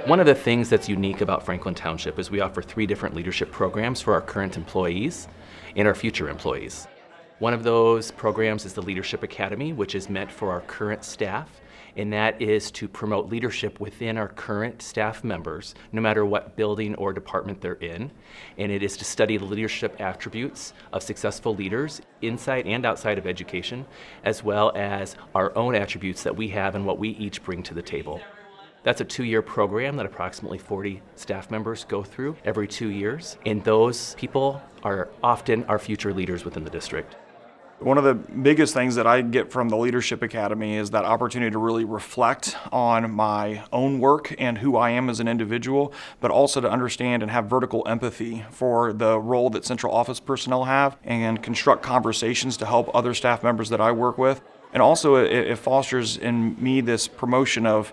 One of the things that's unique about Franklin Township is we offer 3 different leadership programs for our current employees and our future employees. One of those programs is the Leadership Academy, which is meant for our current staff, and that is to promote leadership within our current staff members, no matter what building or department they're in. And it is to study the leadership attributes of successful leaders inside and outside of education, as well as our own attributes that we have and what we each bring to the table. That's a 2-year program that approximately 40 staff members go through every 2 years, and those people are often our future leaders within the district. One of the biggest things that I get from the Leadership Academy is that opportunity to really reflect on my own work and who I am as an individual, but also to understand and have vertical empathy for the role that central office personnel have and construct conversations to help other staff members that I work with. And also it fosters in me this promotion of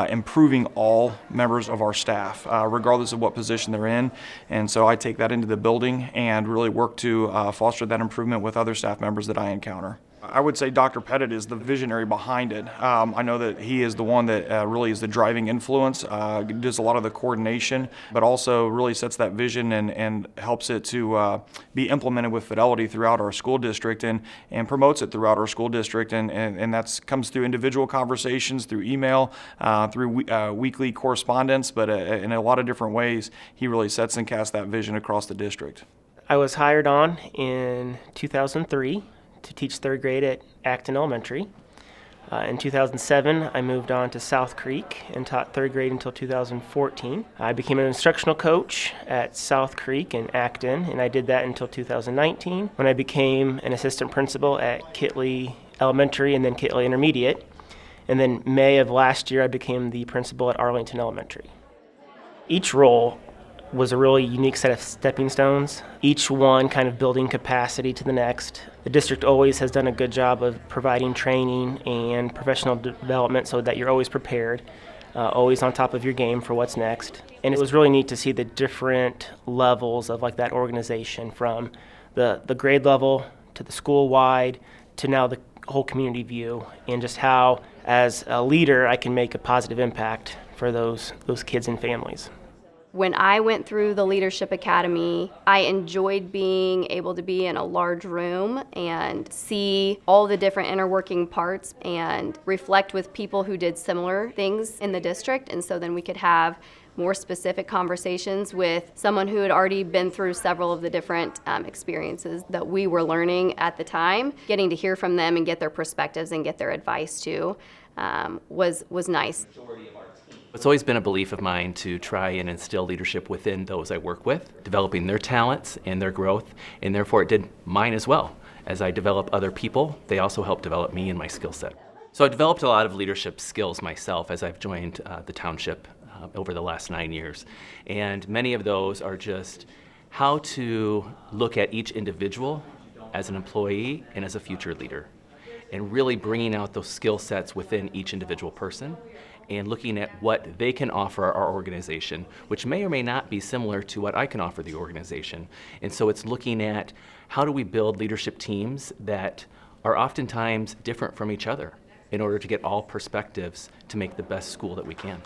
improving all members of our staff, regardless of what position they're in. And so I take that into the building and really work to foster that improvement with other staff members that I encounter. I would say Dr. Pettit is the visionary behind it. I know that he is the one that really is the driving influence, does a lot of the coordination, but also really sets that vision and helps it to be implemented with fidelity throughout our school district and promotes it throughout our school district. And that comes through individual conversations, through email, through weekly correspondence, but in a lot of different ways, he really sets and casts that vision across the district. I was hired on in 2003. to teach 3rd grade at Acton Elementary. In 2007, I moved on to South Creek and taught 3rd grade until 2014. I became an instructional coach at South Creek and Acton, and I did that until 2019 when I became an assistant principal at Kitley Elementary and then Kitley Intermediate. And then May of last year, I became the principal at Arlington Elementary. Each role was a really unique set of stepping stones, each one kind of building capacity to the next. The district always has done a good job of providing training and professional development so that you're always prepared, always on top of your game for what's next. And it was really neat to see the different levels of like that organization, from the grade level to the school-wide to now the whole community view, and just how as a leader I can make a positive impact for those kids and families. When I went through the Leadership Academy, I enjoyed being able to be in a large room and see all the different inner working parts and reflect with people who did similar things in the district. And so then we could have more specific conversations with someone who had already been through several of the different experiences that we were learning at the time. Getting to hear from them and get their perspectives and get their advice too was nice. It's always been a belief of mine to try and instill leadership within those I work with, developing their talents and their growth, and therefore it did mine as well. As I develop other people, they also help develop me and my skill set. So I developed a lot of leadership skills myself as I've joined the township over the last 9 years. And many of those are just how to look at each individual as an employee and as a future leader, and really bringing out those skill sets within each individual person and looking at what they can offer our organization, which may or may not be similar to what I can offer the organization. And so it's looking at how do we build leadership teams that are oftentimes different from each other in order to get all perspectives to make the best school that we can.